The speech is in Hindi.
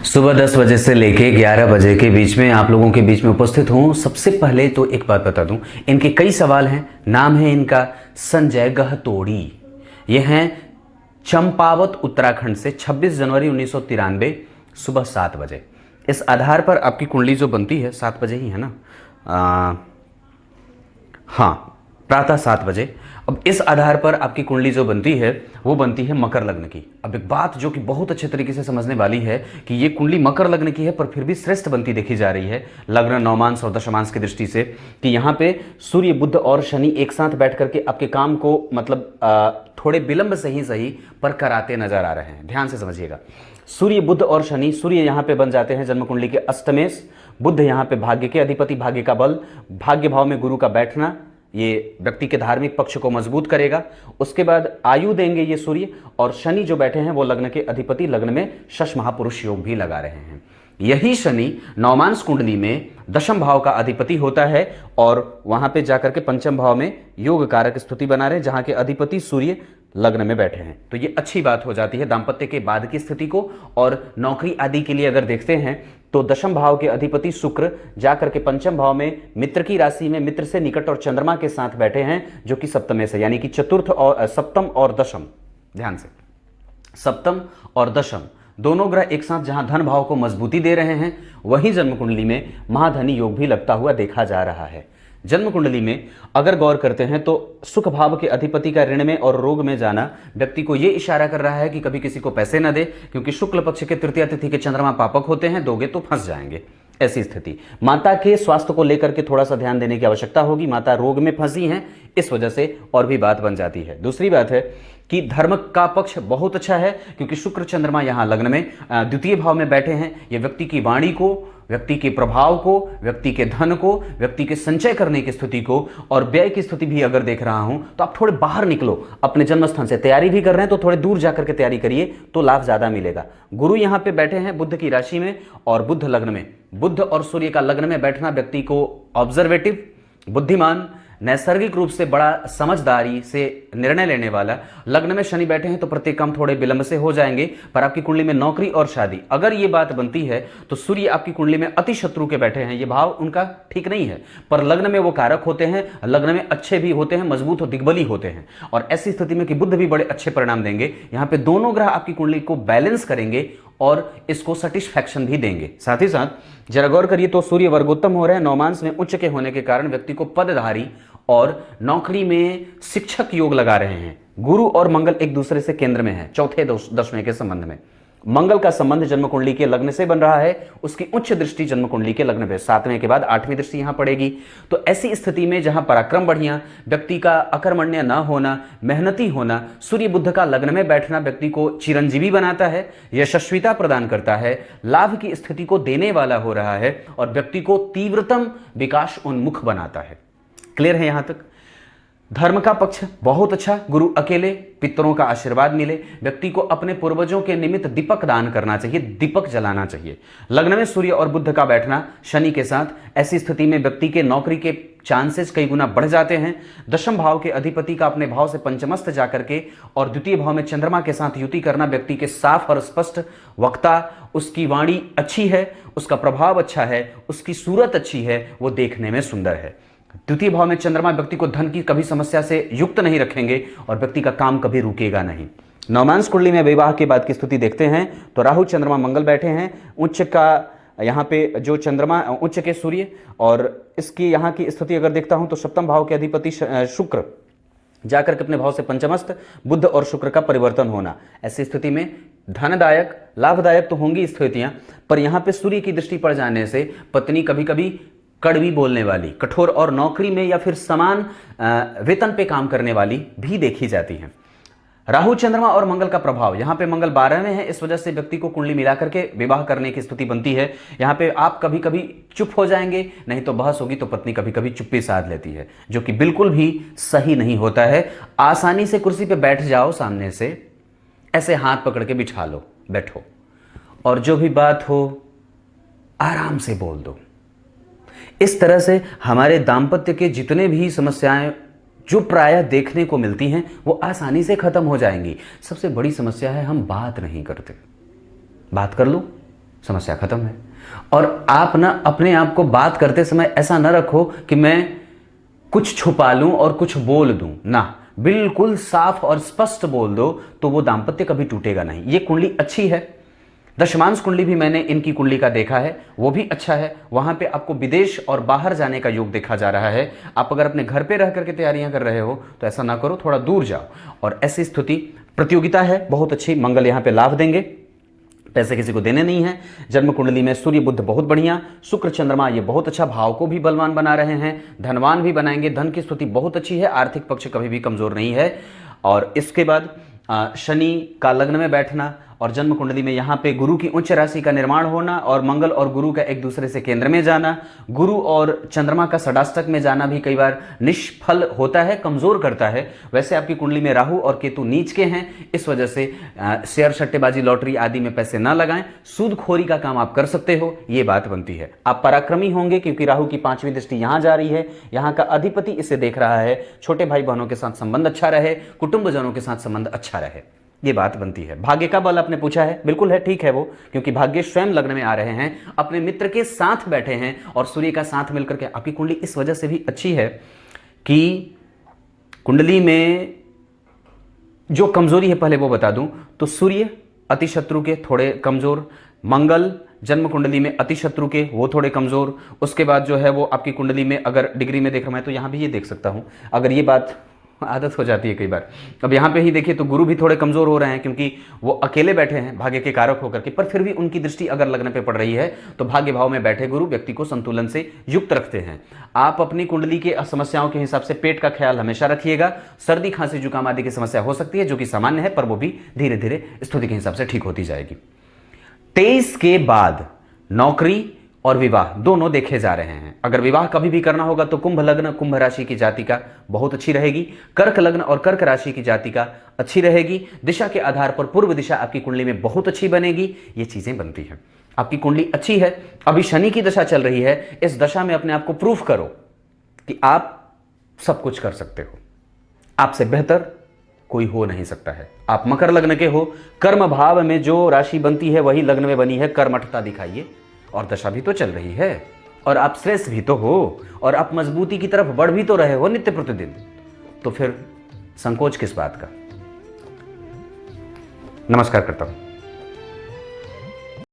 सुबह 10 बजे से लेके 11 बजे के बीच में आप लोगों के बीच में उपस्थित हूँ। सबसे पहले तो एक बात बता दूं, इनके कई सवाल हैं। नाम है इनका संजय गहतोड़ी। ये हैं चंपावत उत्तराखंड से। 26 जनवरी 1993 सुबह 7 बजे। इस आधार पर आपकी कुंडली जो बनती है 7 बजे ही है ना, हाँ, प्रातः 7 बजे। अब इस आधार पर आपकी कुंडली जो बनती है वो बनती है मकर लग्न की। अब एक बात जो कि बहुत अच्छे तरीके से समझने वाली है कि ये कुंडली मकर लग्न की है पर फिर भी श्रेष्ठ बनती देखी जा रही है लग्न, नवमांश और दशमांश की दृष्टि से, कि यहाँ पे सूर्य, बुध और शनि एक साथ बैठ करके आपके काम को मतलब थोड़े विलंब से ही सही पर कराते नजर आ रहे हैं। ध्यान से समझिएगा। सूर्य, बुध और शनि, सूर्य यहाँ पे बन जाते हैं जन्म कुंडली के अष्टमेश, बुध यहाँ पे भाग्य के अधिपति, भाग्य का बल, भाग्य भाव में गुरु का बैठना ये व्यक्ति के धार्मिक पक्ष को मजबूत करेगा। उसके बाद आयु देंगे ये सूर्य, और शनि जो बैठे हैं वो लग्न के अधिपति, लग्न में शश महापुरुष योग भी लगा रहे हैं। यही शनि नवमांश कुंडली में दशम भाव का अधिपति होता है और वहां पे जाकर के पंचम भाव में योग कारक स्थिति बना रहे, जहां के अधिपति सूर्य लग्न में बैठे हैं। तो ये अच्छी बात हो जाती है दाम्पत्य के बाद की स्थिति को। और नौकरी आदि के लिए अगर देखते हैं तो दशम भाव के अधिपति शुक्र जाकर के पंचम भाव में मित्र की राशि में, मित्र से निकट और चंद्रमा के साथ बैठे हैं, जो कि सप्तमे से, यानी कि चतुर्थ और सप्तम और दशम, ध्यान से, सप्तम और दशम दोनों ग्रह एक साथ जहां धन भाव को मजबूती दे रहे हैं, वहीं जन्म कुंडली में महाधनी योग भी लगता हुआ देखा जा रहा है। जन्म कुंडली में अगर गौर करते हैं तो सुख भाव के अधिपति का ऋण में और रोग में जाना व्यक्ति को यह इशारा कर रहा है कि कभी किसी को पैसे न दे, क्योंकि शुक्ल पक्ष के तृतीय तिथि के चंद्रमा पापक होते हैं, दोगे तो फंस जाएंगे। ऐसी स्थिति, माता के स्वास्थ्य को लेकर के थोड़ा सा ध्यान देने की आवश्यकता होगी। माता रोग में फंसी हैं, इस वजह से और भी बात बन जाती है। दूसरी बात है कि धर्म का पक्ष बहुत अच्छा है, क्योंकि शुक्र चंद्रमा यहां लग्न में द्वितीय भाव में बैठे हैं। ये व्यक्ति की वाणी को, व्यक्ति के प्रभाव को, व्यक्ति के धन को, व्यक्ति के संचय करने की स्थिति को और व्यय की स्थिति भी अगर देख रहा हूं तो आप थोड़े बाहर निकलो अपने जन्म स्थान से। तैयारी भी कर रहे हैं तो थोड़े दूर जाकर के तैयारी करिए तो लाभ ज्यादा मिलेगा। गुरु यहां पे बैठे हैं बुध की राशि में और बुध लग्न में। बुध और सूर्य का लग्न में बैठना व्यक्ति को ऑब्जर्वेटिव, बुद्धिमान, नैसर्गिक रूप से बड़ा समझदारी से निर्णय लेने वाला। लग्न में शनि बैठे हैं तो प्रत्येक काम थोड़े विलंब से हो जाएंगे, पर आपकी कुंडली में नौकरी और शादी अगर ये बात बनती है तो सूर्य आपकी कुंडली में अति शत्रु के बैठे हैं। ये भाव उनका ठीक नहीं है, पर लग्न में वो कारक होते हैं, लग्न में अच्छे भी होते हैं, मजबूत और दिग्बली होते हैं। और ऐसी स्थिति में कि बुध भी बड़े अच्छे परिणाम देंगे। यहाँ पे दोनों ग्रह आपकी कुंडली को बैलेंस करेंगे और इसको सेटिस्फैक्शन भी देंगे। साथ ही साथ जरा गौर करिए तो सूर्य वर्गोत्तम हो रहे हैं, नवमांश में उच्च के होने के कारण व्यक्ति को पदधारी और नौकरी में शिक्षक योग लगा रहे हैं। गुरु और मंगल एक दूसरे से केंद्र में है, चौथे दशवें के संबंध में। मंगल का संबंध जन्म कुंडली के लग्न से बन रहा है, उसकी उच्च दृष्टि जन्म कुंडली के लग्न पे, 7वें के बाद 8वीं दृष्टि यहां पड़ेगी। तो ऐसी स्थिति में जहां पराक्रम बढ़िया, व्यक्ति का अकर्मण्य न होना, मेहनती होना, सूर्य बुध का लग्न में बैठना व्यक्ति को चिरंजीवी बनाता है, यशस्विता प्रदान करता है, लाभ की स्थिति को देने वाला हो रहा है और व्यक्ति को तीव्रतम विकास उन्मुख बनाता है। क्लियर है यहां तक? धर्म का पक्ष बहुत अच्छा, गुरु अकेले, पितरों का आशीर्वाद मिले, व्यक्ति को अपने पूर्वजों के निमित्त दीपक दान करना चाहिए, दीपक जलाना चाहिए। लग्न में सूर्य और बुध का बैठना शनि के साथ, ऐसी स्थिति में व्यक्ति के नौकरी के चांसेस कई गुना बढ़ जाते हैं। दशम भाव के अधिपति का अपने भाव से पंचमस्त जाकर के और द्वितीय भाव में चंद्रमा के साथ युति करना व्यक्ति के साफ और स्पष्ट वक्ता, उसकी वाणी अच्छी है, उसका प्रभाव अच्छा है, उसकी सूरत अच्छी है, वो देखने में सुंदर है। द्वितीय भाव में चंद्रमा व्यक्ति को धन की कभी समस्या से युक्त नहीं रखेंगे और व्यक्ति का काम कभी रुकेगा नहीं। नवमांश कुंडली में विवाह के बाद की स्थिति देखते हैं तो राहु, चंद्रमा, मंगल बैठे हैं। उच्च का यहाँ पे जो चंद्रमा, उच्च के सूर्य, और इसकी यहाँ की स्थिति अगर देखता हूं तो सप्तम भाव के अधिपति शुक्र जाकर के अपने भाव से पंचमस्त, बुध और शुक्र का परिवर्तन होना। ऐसी स्थिति में धनदायक, लाभदायक तो होंगी स्थितियां, पर यहाँ पे सूर्य की दृष्टि पड़ जाने से पत्नी कभी कभी कड़वी बोलने वाली, कठोर और नौकरी में या फिर समान वेतन पे काम करने वाली भी देखी जाती हैं। राहु, चंद्रमा और मंगल का प्रभाव, यहाँ पे मंगल 12 में है, इस वजह से व्यक्ति को कुंडली मिला करके विवाह करने की स्थिति बनती है। यहाँ पे आप कभी कभी चुप हो जाएंगे, नहीं तो बहस होगी तो पत्नी कभी कभी चुप्पी साध लेती है, जो कि बिल्कुल भी सही नहीं होता है। आसानी से कुर्सी पे बैठ जाओ, सामने से ऐसे हाथ पकड़ के बिठा लो, बैठो, और जो भी बात हो आराम से बोल दो। इस तरह से हमारे दाम्पत्य के जितने भी समस्याएं जो प्रायः देखने को मिलती हैं वो आसानी से खत्म हो जाएंगी। सबसे बड़ी समस्या है हम बात नहीं करते। बात कर लो, समस्या खत्म है। और आप ना अपने आप को बात करते समय ऐसा न रखो कि मैं कुछ छुपा लूं और कुछ बोल दूं, ना, बिल्कुल साफ और स्पष्ट बोल दो, तो वो दाम्पत्य कभी टूटेगा नहीं। ये कुंडली अच्छी है। दशमांश कुंडली भी मैंने इनकी कुंडली का देखा है, वो भी अच्छा है। वहां पे आपको विदेश और बाहर जाने का योग देखा जा रहा है। आप अगर अपने घर पे रह करके तैयारियां कर रहे हो तो ऐसा ना करो, थोड़ा दूर जाओ। और ऐसी स्थिति, प्रतियोगिता है बहुत अच्छी, मंगल यहां पे लाभ देंगे, पैसे किसी को देने नहीं है। जन्म कुंडली में सूर्य बुध बहुत बढ़िया, शुक्र चंद्रमा ये बहुत अच्छा, भाव को भी बलवान बना रहे हैं, धनवान भी बनाएंगे, धन की स्थिति बहुत अच्छी है, आर्थिक पक्ष कभी भी कमजोर नहीं है। और इसके बाद शनि का लग्न में बैठना और जन्म कुंडली में यहाँ पे गुरु की उच्च राशि का निर्माण होना और मंगल और गुरु का एक दूसरे से केंद्र में जाना, गुरु और चंद्रमा का षडाष्टक में जाना भी कई बार निष्फल होता है, कमजोर करता है। वैसे आपकी कुंडली में राहु और केतु नीच के हैं, इस वजह से शेयर सट्टेबाजी लॉटरी आदि में पैसे ना लगाएं, सूदखोरी का काम आप कर सकते हो, ये बात बनती है। आप पराक्रमी होंगे क्योंकि राहु की 5वीं दृष्टि यहां जा रही है, यहां का अधिपति इसे देख रहा है। छोटे भाई बहनों के साथ संबंध अच्छा रहे, कुटुंबजनों के साथ संबंध अच्छा रहे, ये बात बनती है। भाग्य का बल आपने पूछा है, बिल्कुल है, ठीक है वो, क्योंकि भाग्य स्वयं लग्न में आ रहे हैं, अपने मित्र के साथ बैठे हैं और सूर्य का साथ मिलकर के। आपकी कुंडली इस वजह से भी अच्छी है कि कुंडली में जो कमजोरी है पहले वो बता दूं तो सूर्य अति शत्रु के थोड़े कमजोर, मंगल जन्म कुंडली में अति शत्रु के वो थोड़े कमजोर। उसके बाद जो है वो आपकी कुंडली में अगर डिग्री में देख रहा हूं मैं तो यहां भी ये देख सकता हूं, अगर ये बात आदत हो जाती है कई बार। अब यहाँ पे ही देखिए तो गुरु भी थोड़े कमजोर हो रहे हैं क्योंकि वो अकेले बैठे हैं भाग्य के कारक होकर के, पर फिर भी उनकी दृष्टि अगर लग्न पे पड़ रही है तो भाग्य भाव में बैठे गुरु व्यक्ति को संतुलन से युक्त रखते हैं। आप अपनी कुंडली के समस्याओं के हिसाब से पेट का ख्याल हमेशा रखिएगा। सर्दी खांसी जुकाम आदि की समस्या हो सकती है जो कि सामान्य है, पर वो भी धीरे धीरे स्थिति के हिसाब से ठीक होती जाएगी। 23 के बाद नौकरी और विवाह दोनों देखे जा रहे हैं। अगर विवाह कभी भी करना होगा तो कुंभ लग्न कुंभ राशि की जातिका बहुत अच्छी रहेगी, कर्क लग्न और कर्क राशि की जातिका अच्छी रहेगी। दिशा के आधार पर पूर्व दिशा आपकी कुंडली में बहुत अच्छी बनेगी, ये चीजें बनती हैं। आपकी कुंडली अच्छी है, अभी शनि की दशा चल रही है, इस दशा में अपने आप को प्रूफ करो कि आप सब कुछ कर सकते हो, आपसे बेहतर कोई हो नहीं सकता है। आप मकर लग्न के हो, कर्म भाव में जो राशि बनती है वही लग्न में बनी है, कर्मठता दिखाइए, और दशा भी तो चल रही है और आप श्रेष्ठ भी तो हो और आप मजबूती की तरफ बढ़ भी तो रहे हो नित्य प्रतिदिन, तो फिर संकोच किस बात का। नमस्कार करता हूं।